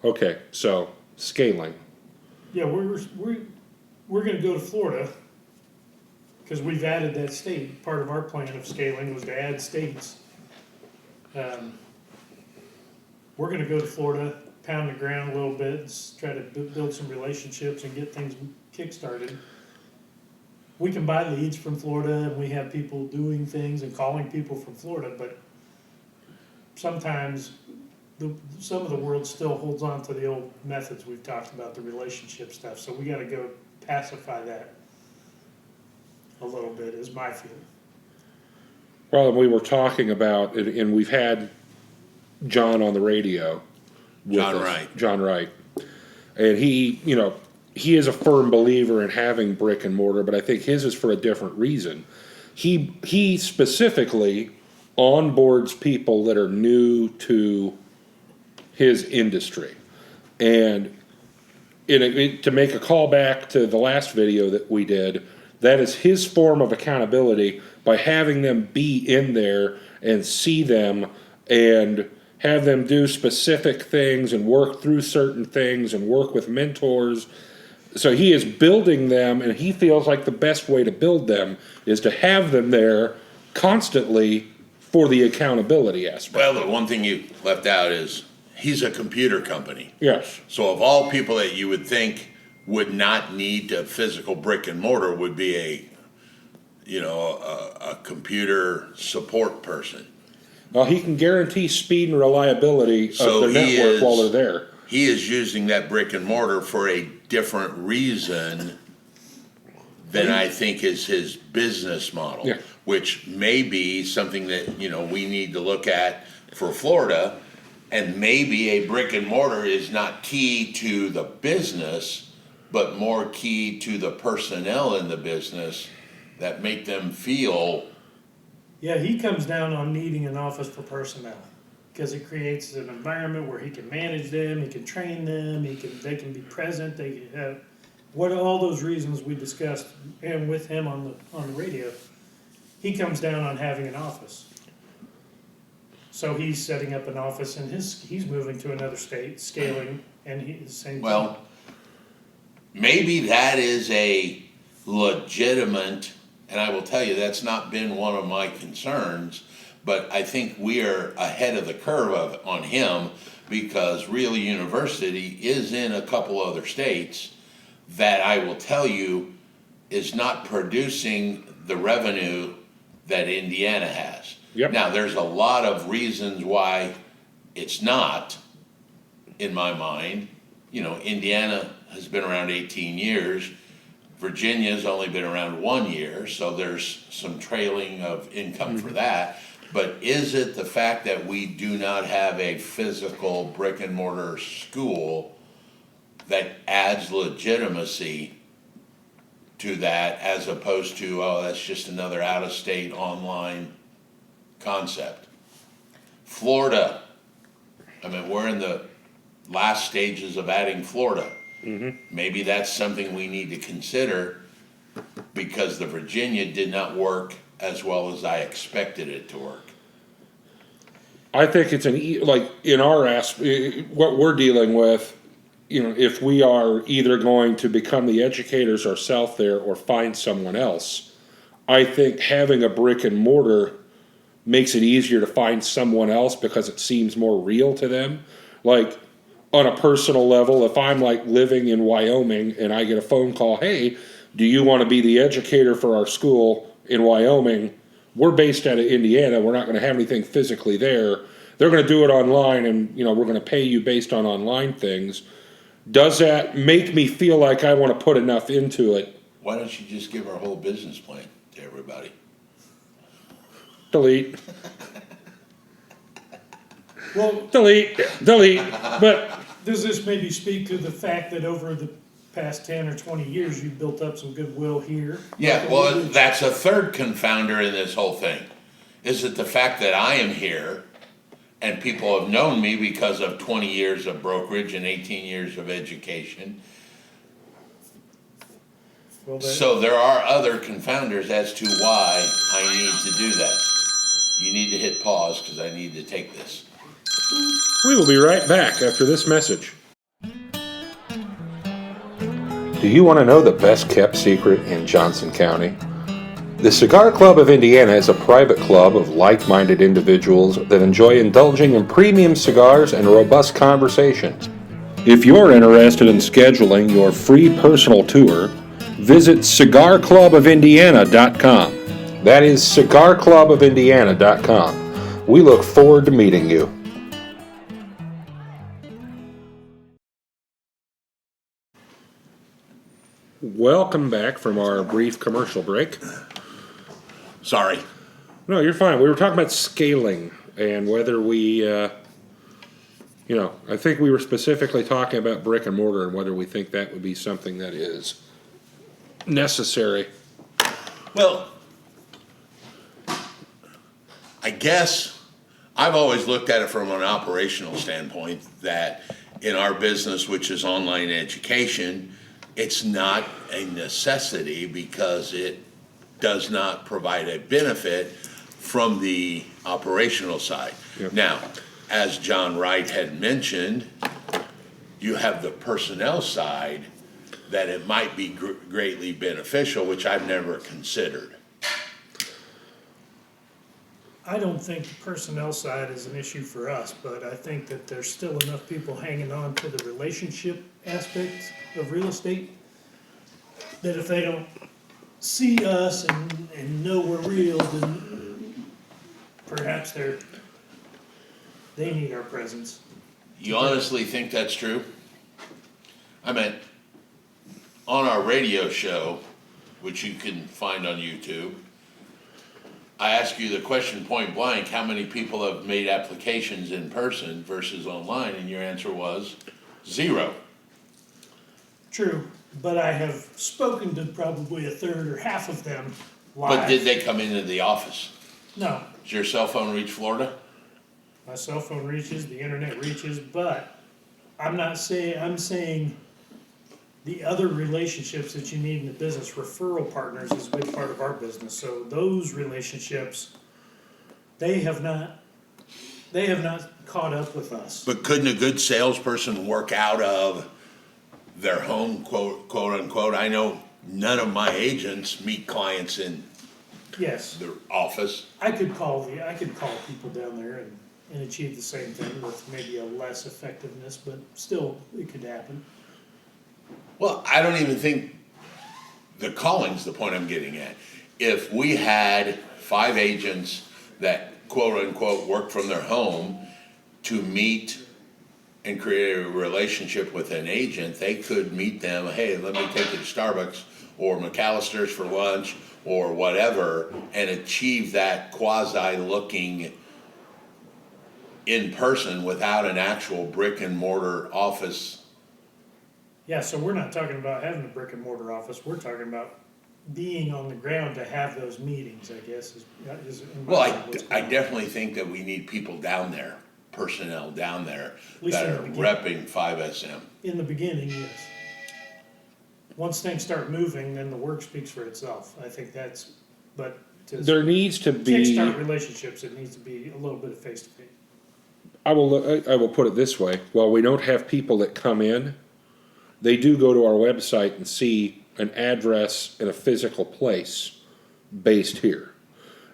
Okay, so scaling. Yeah, we're going to go to Florida because we've added that state. Part of our plan of scaling was to add states. We're going to go to Florida, pound the ground a little bit, try to build some relationships and get things kick-started. We can buy leads from Florida, and we have people doing things and calling people from Florida, but sometimes some of the world still holds on to the old methods we've talked about, the relationship stuff. So we got to go pacify that a little bit, is my feeling. Well, we were talking about, and we've had John on the radio. John Wright. John Wright. And he is a firm believer in having brick and mortar, but I think his is for a different reason. He specifically onboards people that are new to his industry. And to make a call back to the last video that we did, that is his form of accountability by having them be in there and see them and have them do specific things and work through certain things and work with mentors. So he is building them, and he feels like the best way to build them is to have them there constantly for the accountability aspect. Well, the one thing you left out is he's a computer company. Yes. So of all people that you would think would not need a physical brick and mortar would be a computer support person. Well, he can guarantee speed and reliability of their network while they're there. He is using that brick and mortar for a different reason than I think is his business model, Yeah. which may be something that, we need to look at for Florida. And maybe a brick and mortar is not key to the business, but more key to the personnel in the business that make them feel. Yeah, he comes down on needing an office for personnel because it creates an environment where he can manage them, he can train them, they can be present, they can have all those reasons we discussed, and with him on the radio. He comes down on having an office. So he's setting up an office, and he's moving to another state, scaling, and he's saying, Well, maybe that is a legitimate, and I will tell you that's not been one of my concerns, but I think we are ahead of the curve on him because Real University is in a couple other states that I will tell you is not producing the revenue that Indiana has. Yep. Now, there's a lot of reasons why it's not, in my mind. Indiana has been around 18 years. Virginia's only been around 1 year, so there's some trailing of income for that. But is it the fact that we do not have a physical brick and mortar school that adds legitimacy to that as opposed to, that's just another out-of-state online concept? Florida, we're in the last stages of adding Florida. Mm-hmm. Maybe that's something we need to consider because the Virginia did not work as well as I expected it to work. I think it's in our what we're dealing with, if we are either going to become the educators ourselves there or find someone else, I think having a brick and mortar makes it easier to find someone else because it seems more real to them. Like on a personal level, if I'm living in Wyoming and I get a phone call, hey, do you want to be the educator for our school in Wyoming? We're based out of Indiana. We're not going to have anything physically there. They're going to do it online, and we're going to pay you based on online things. Does that make me feel like I want to put enough into it? Why don't you just give our whole business plan to everybody? Delete. well, Delete. But does this maybe speak to the fact that over the past 10 or 20 years you've built up some goodwill here? Yeah, well, that's a third confounder in this whole thing. Is it the fact that I am here and people have known me because of 20 years of brokerage and 18 years of education? Well, So there are other confounders as to why I need to do that. You need to hit pause because I need to take this. we will be right back after this message. Do you want to know the best kept secret in Johnson County? The Cigar Club of Indiana is a private club of like-minded individuals that enjoy indulging in premium cigars and robust conversations. If you're interested in scheduling your free personal tour, visit cigarclubofindiana.com. That is cigarclubofindiana.com. We look forward to meeting you. Welcome back from our brief commercial break. Sorry. No, you're fine. We were talking about scaling and whether we, I think we were specifically talking about brick and mortar and whether we think that would be something that is necessary. Well, I guess I've always looked at it from an operational standpoint that in our business, which is online education, it's not a necessity because it does not provide a benefit from the operational side. Yep. Now, as John Wright had mentioned, you have the personnel side that it might be greatly beneficial, which I've never considered. I don't think the personnel side is an issue for us, but I think that there's still enough people hanging on to the relationship aspects of real estate that if they don't see us and know we're real, then perhaps they need our presence. You honestly think that's true? I mean, on our radio show, which you can find on YouTube, I ask you the question point blank, how many people have made applications in person versus online, and your answer was 0. True, but I have spoken to probably a third or half of them live. But did they come into the office? No, Does your cell phone reach Florida? my cell phone reaches, the internet reaches, but I'm saying the other relationships that you need in the business, referral partners is a big part of our business. So those relationships, they have not caught up with us. But couldn't a good salesperson work out of their home, quote unquote? I know none of my agents meet clients in Yes, the office. I could call people down there and achieve the same thing with maybe a less effectiveness, but still, it could happen. Well, I don't even think the calling's the point I'm getting at. If we had 5 agents that quote unquote work from their home to meet and create a relationship with an agent, they could meet them, hey, let me take you to Starbucks or McAllister's for lunch or whatever, and achieve that quasi-looking in person without an actual brick and mortar office. Yeah, so we're not talking about having a brick and mortar office, we're talking about being on the ground to have those meetings, I guess, is in my Well, mind what's I going on. definitely think that we need people down there, personnel down there, least that in are the beginning. repping 5SM. In the beginning, yes. Once things start moving, then the work speaks for itself. I think but to There needs to be. kickstart relationships, it needs to be a little bit of face to face. I will put it this way. While we don't have people that come in, they do go to our website and see an address in a physical place based here.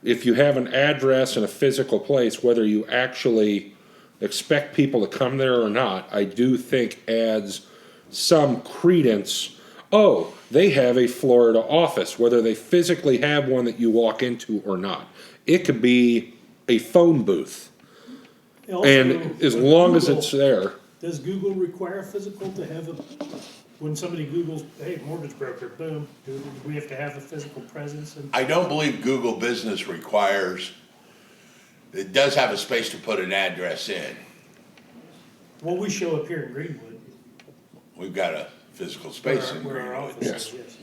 If you have an address in a physical place, whether you actually expect people to come there or not, I do think adds some credence. Oh, they have a Florida office, whether they physically have one that you walk into or not. It could be a phone booth. Also, And as with long as Google, it's there, does Google require physical to have when somebody Googles, hey, mortgage broker, boom, do we have to have a physical presence? I don't believe Google Business requires, it does have a space to put an address in. Well, we show up here in Greenwood. We've got a physical space in Where our Greenwood. office is, yes.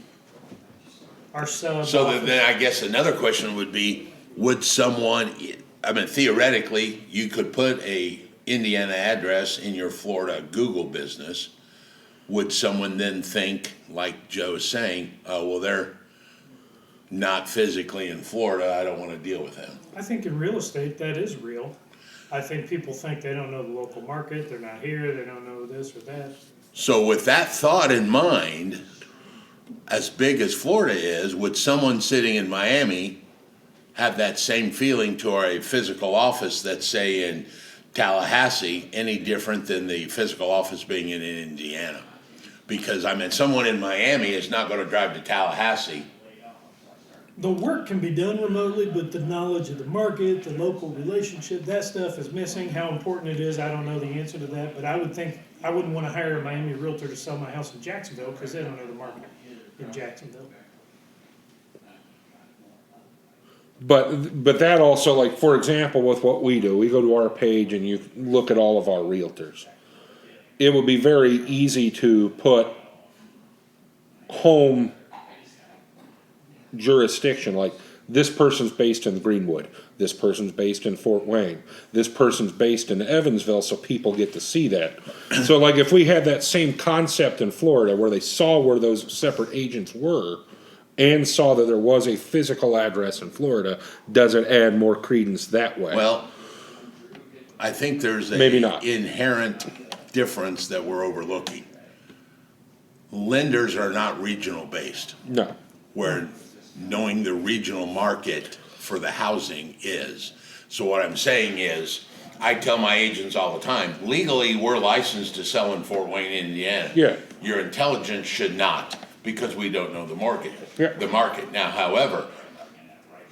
Our sub So office. then I guess another question would be, would someone, I mean, theoretically, you could put a Indiana address in your Florida Google business. Would someone then think, like Joe is saying, oh, well, they're not physically in Florida, I don't want to deal with them? I think in real estate, that is real. I think people think they don't know the local market, they're not here, they don't know this or that. So with that thought in mind, as big as Florida is, would someone sitting in Miami have that same feeling toward a physical office that's, say, in Tallahassee, any different than the physical office being in Indiana? Because, I mean, someone in Miami is not gonna drive to Tallahassee. The work can be done remotely, but the knowledge of the market, the local relationship, that stuff is missing. How important it is, I don't know the answer to that, but I would think, I wouldn't wanna hire a Miami realtor to sell my house in Jacksonville, cause they don't know the market in Jacksonville. But that also, like, for example, with what we do, we go to our page and you look at all of our realtors. It would be very easy to put home jurisdiction, like this person's based in Greenwood, this person's based in Fort Wayne, this person's based in Evansville, so people get to see that. So like if we had that same concept in Florida where they saw where those separate agents were and saw that there was a physical address in Florida, does it add more credence that way? Well, I think there's Maybe a not. inherent difference that we're overlooking. Lenders are not regional based, No. where knowing the regional market for the housing is. So what I'm saying is, I tell my agents all the time, legally, we're licensed to sell in Fort Wayne, Indiana. Yeah. Your intelligence should not, because we don't know the market. Yeah. The market. Now, however,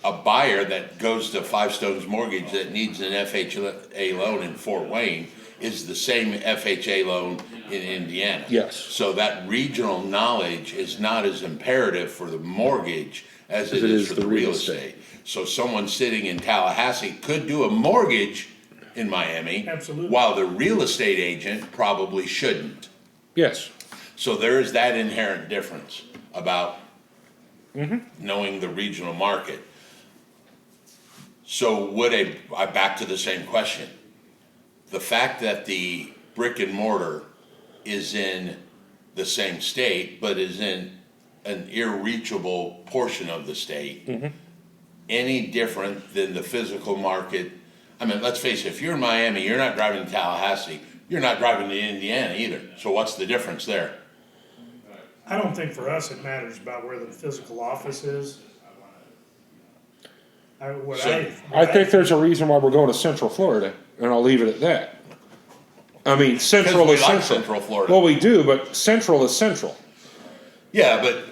a buyer that goes to Five Stones Mortgage that needs an FHA loan in Fort Wayne is the same FHA loan in Indiana. Yes. So that regional knowledge is not as imperative for the mortgage as it is for the real estate. So someone sitting in Tallahassee could do a mortgage in Miami. Absolutely. While the real estate agent probably shouldn't. Yes. So there is that inherent difference about knowing the regional market. So back to the same question. The fact that the brick and mortar is in the same state, but is in an irreachable portion of the state, any different than the physical market? I mean, let's face it, if you're in Miami, you're not driving to Tallahassee, you're not driving to Indiana either. So what's the difference there? I don't think for us it matters about where the physical office is. I think there's a reason why we're going to Central Florida, and I'll leave it at that. I mean, Central we is like Central. Central Florida. Well, we do, but Central is Central. Yeah, but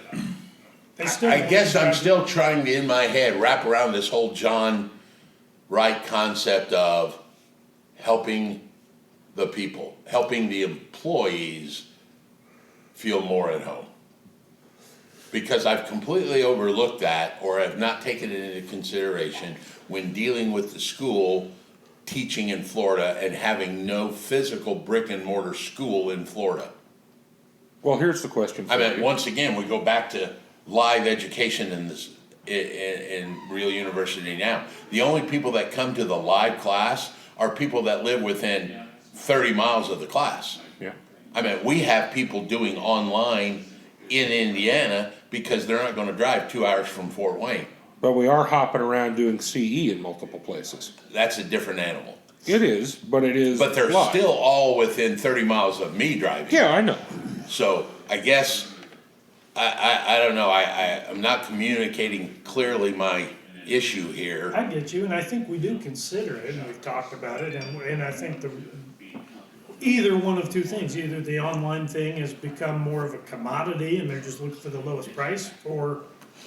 I guess I'm want to still trying to, in my head, wrap around this whole John Wright concept of helping the people, helping the employees feel more at home. Because I've completely overlooked that, or have not taken it into consideration when dealing with the school teaching in Florida and having no physical brick and mortar school in Florida. Well, here's the question for I mean, you. once again, we go back to live education in real university now. The only people that come to the live class are people that live within 30 miles of the class. Yeah. I mean, we have people doing online in Indiana because they're not gonna drive 2 hours from Fort Wayne. But we are hopping around doing CE in multiple places. That's a different animal. It is, but it is. But they're live. still all within 30 miles of me driving. Yeah, I know. So I guess, I don't know, I'm not communicating clearly my issue here. I get you, and I think we do consider it, and we've talked about it, and I think either one of two things, either the online thing has become more of a commodity and they're just looking for the lowest price, or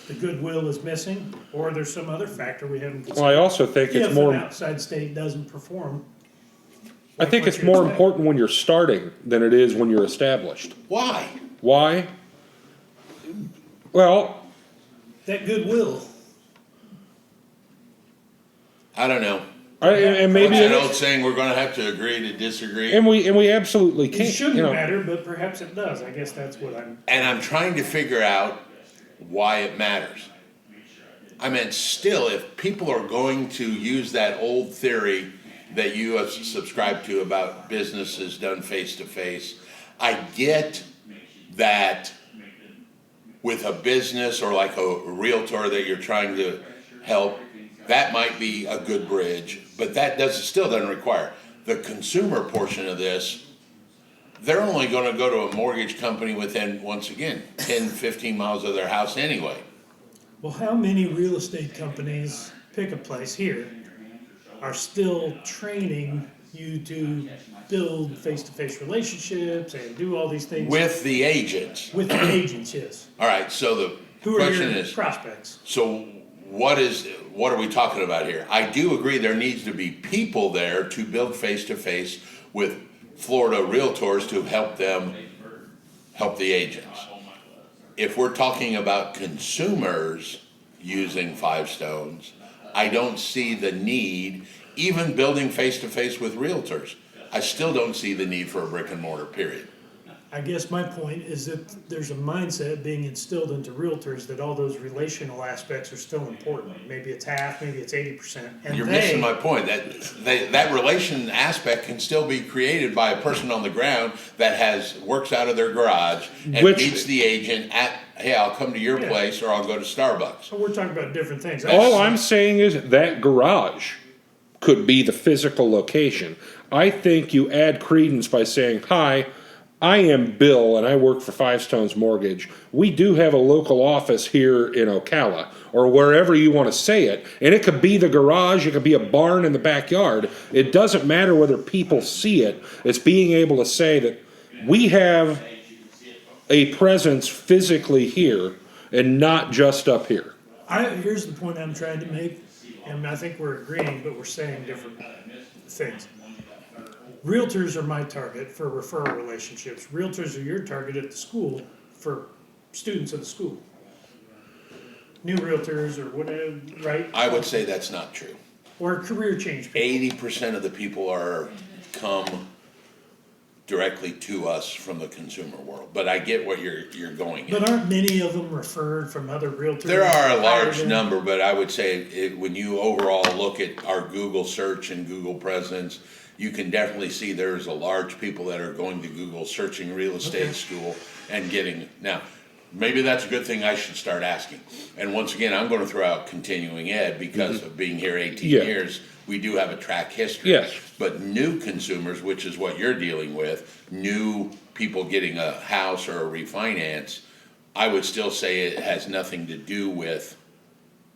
the goodwill is missing, or there's some other factor we haven't considered. Well, I also think it's If more. an outside state doesn't perform. I think it's more important when you're starting than it is when you're established. Why? Why? Well, That goodwill. I don't know. and maybe What's it that old is, saying, we're gonna have to agree to disagree? and we absolutely can't. It shouldn't you know. matter, but perhaps it does. I guess that's what And I'm trying to figure out why it matters. I mean, still, if people are going to use that old theory that you have subscribed to about businesses done face to face, I get that with a business or like a realtor that you're trying to help, that might be a good bridge, but that still doesn't require. The consumer portion of this, they're only gonna go to a mortgage company within, once again, 10, 15 miles of their house anyway. Well, how many real estate companies, pick a place here, are still training you to build face-to-face relationships and do all these things With the agents. with the agents, yes. All right, so the Who are question your is, prospects? so what are we talking about here? I do agree there needs to be people there to build face-to-face with Florida realtors to help them help the agents. If we're talking about consumers using Five Stones, I don't see the need, even building face-to-face with realtors. I still don't see the need for a brick and mortar, period. I guess my point is that there's a mindset being instilled into realtors that all those relational aspects are still important. Maybe it's half, maybe it's 80%. And You're missing my point. That relation aspect can still be created by a person on the ground that works out of their garage and meets the agent at, hey, I'll come to your place or I'll go to Starbucks. So we're talking about different things. All I'm saying is that garage could be the physical location. I think you add credence by saying, hi, I am Bill and I work for Five Stones Mortgage. We do have a local office here in Ocala or wherever you want to say it. And it could be the garage, it could be a barn in the backyard. It doesn't matter whether people see it. It's being able to say that we have a presence physically here and not just up here. Here's the point I'm trying to make, and I think we're agreeing, but we're saying different things. Realtors are my target for referral relationships. Realtors are your target at the school for students of the school. New realtors or whatever, right? I would say that's not true. Or career change people. 80% of the people come directly to us from the consumer world, but I get what you're going at. But aren't many of them referred from other realtors? There are a large number, but I would say when you overall look at our Google search and Google presence, you can definitely see there's a large people that are going to Google searching real estate school and getting, now, maybe that's a good thing I should start asking. And once again, I'm gonna throw out continuing ed because of being here 18 years, we do have a track history. Yes. But new consumers, which is what you're dealing with, new people getting a house or a refinance, I would still say it has nothing to do with.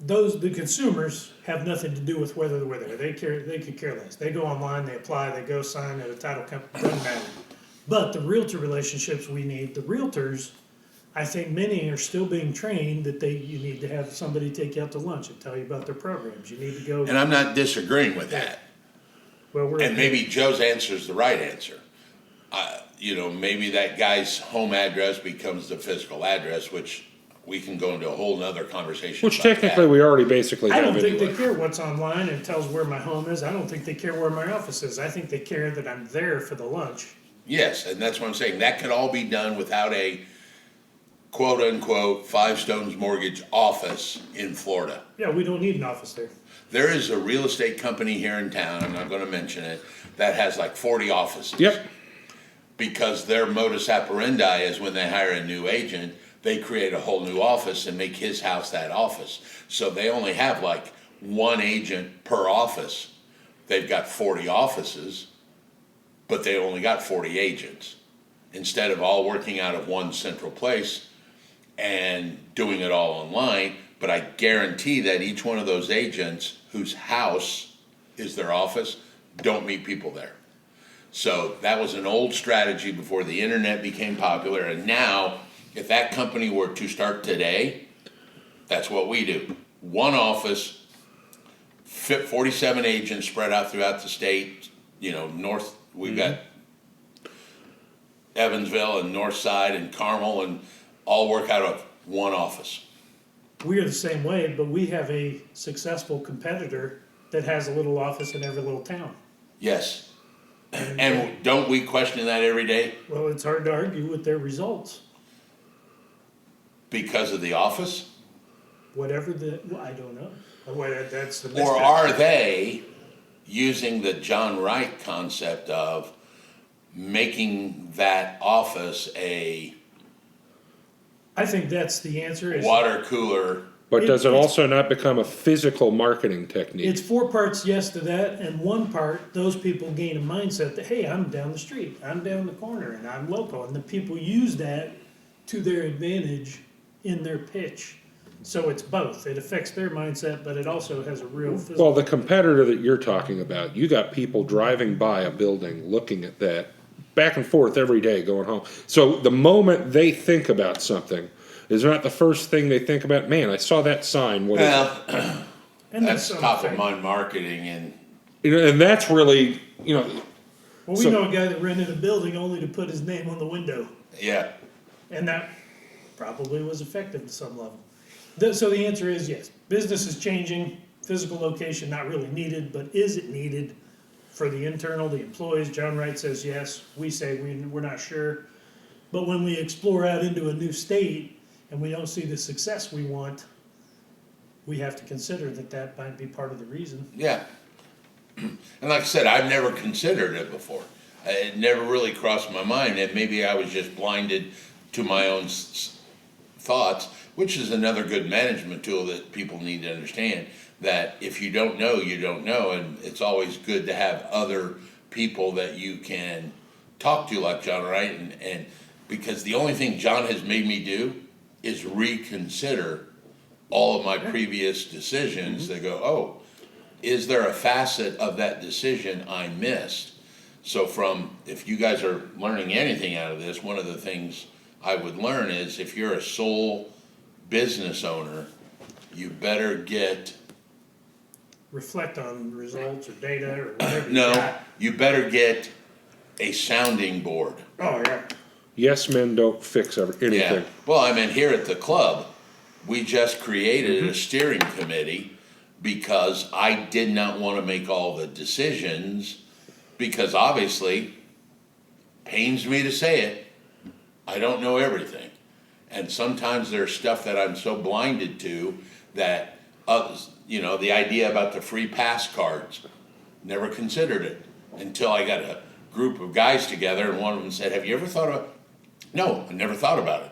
The consumers have nothing to do with whether we're there. They could care less. They go online, they apply, they go sign at a title company, doesn't matter. But the realtor relationships we need, the realtors, I think many are still being trained that you need to have somebody take you out to lunch and tell you about their programs. You need to go. And I'm not disagreeing with that. Well, And maybe Joe's answer is the right answer. Maybe that guy's home address becomes the physical address, which we can go into a whole nother conversation Which about technically that. we already basically I have don't think anyway. they care what's online and tells where my home is. I don't think they care where my office is. I think they care that I'm there for the lunch. Yes, and that's what I'm saying. That could all be done without a quote-unquote Five Stones Mortgage office in Florida. Yeah, we don't need an office there. There is a real estate company here in town, I'm not gonna mention it, that has like 40 offices. Yep. Because their modus operandi is when they hire a new agent, they create a whole new office and make his house that office. So they only have like one agent per office. They've got 40 offices, but they only got 40 agents. Instead of all working out of one central place and doing it all online, but I guarantee that each one of those agents whose house is their office don't meet people there. So that was an old strategy before the internet became popular, and now if that company were to start today, that's what we do. One office, 47 agents spread out throughout the state, north, we've got Evansville and Northside and Carmel, and all work out of one office. We are the same way, but we have a successful competitor that has a little office in every little town. Yes. And don't we question that every day? Well, it's hard to argue with their results. Because of the office? I don't know. That's the Or are they using the John Wright concept of making that office a I think that's the answer. Is water cooler? But does it it's- also not become a physical marketing technique? It's 4 parts yes to that, and 1 part, those people gain a mindset that, hey, I'm down the street, I'm down the corner, and I'm local. And the people use that to their advantage in their pitch. So it's both. It affects their mindset, but it also has a real physical. Well, the competitor that you're talking about, you got people driving by a building, looking at that, back and forth every day going home. So the moment they think about something, is not the first thing they think about, man, I saw that sign, what is it? Well, And that's something. top of mind marketing, and And that's really, Well, we so- know a guy that rented a building only to put his name on the window, yeah, and that probably was effective to some level. So the answer is yes. Business is changing, physical location not really needed, but is it needed for the internal, the employees? John Wright says yes, we say we're not sure. But when we explore out into a new state and we don't see the success we want, we have to consider that that might be part of the reason. yeah. And like I said, I've never considered it before. It never really crossed my mind, and maybe I was just blinded to my own thoughts, which is another good management tool that people need to understand, that if you don't know, you don't know, and it's always good to have other people that you can talk to, like John Wright, and because the only thing John has made me do is reconsider all of my previous decisions. They go, oh, is there a facet of that decision I missed? So if you guys are learning anything out of this, one of the things I would learn is if you're a sole business owner, you better get, Reflect on results or data or whatever you no, got. you better get a sounding board. Oh, yeah. yes men don't fix anything. Yeah, well, I mean, here at the club, we just created a steering committee because I did not want to make all the decisions, because obviously, pains me to say it, I don't know everything. And sometimes there's stuff that I'm so blinded to that, the idea about the free pass cards, never considered it until I got a group of guys together and one of them said, have you ever thought about, no, I never thought about it.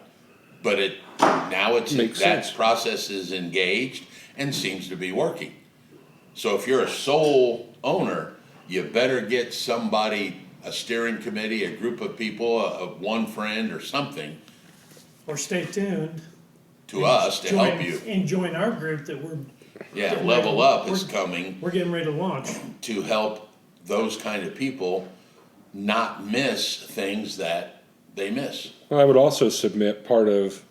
But Makes that sense. process is engaged and seems to be working. So if you're a sole owner, you better get somebody, a steering committee, a group of people, one friend or something Or stay tuned. to us to help you. And join our group that Yeah, We're- Level Up is we're- coming we're getting ready to launch. to help those kind of people not miss things that they miss. Well, I would also submit part of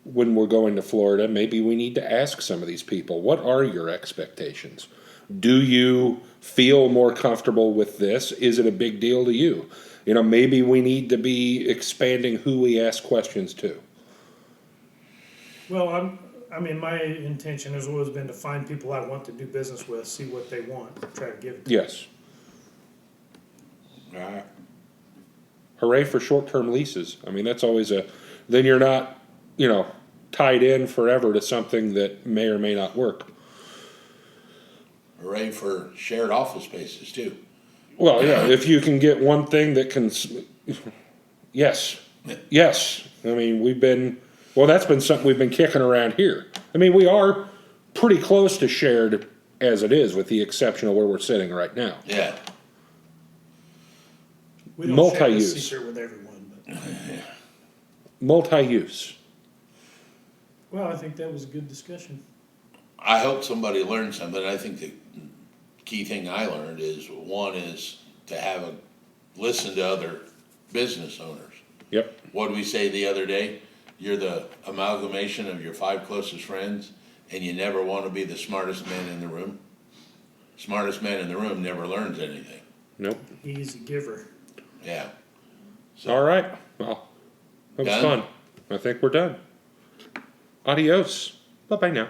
when we're going to Florida, maybe we need to ask some of these people, what are your expectations? Do you feel more comfortable with this? Is it a big deal to you? Maybe we need to be expanding who we ask questions to. Well, my intention has always been to find people I want to do business with, see what they want, try to give it to them. Yes. Hooray for short-term leases. I mean, that's always then you're not, tied in forever to something that may or may not work. Hooray for shared office spaces too. Well, yeah, if you can get one thing that can, yes. I mean, that's been something we've been kicking around here. I mean, we are pretty close to shared as it is, with the exception of where we're sitting right now. Yeah, We don't share the Multi-use. secret with everyone, but, Multi-use. well, I think that was a good discussion. I hope somebody learned something. I think the key thing I learned is, one is to listen to other business owners. Yep. What did we say the other day? You're the amalgamation of your 5 closest friends, and you never want to be the smartest man in the room. Smartest man in the room never learns anything. Nope. He's a giver. Yeah. All right. Well, that was Done? fun. I think we're done. Adios. Bye-bye now.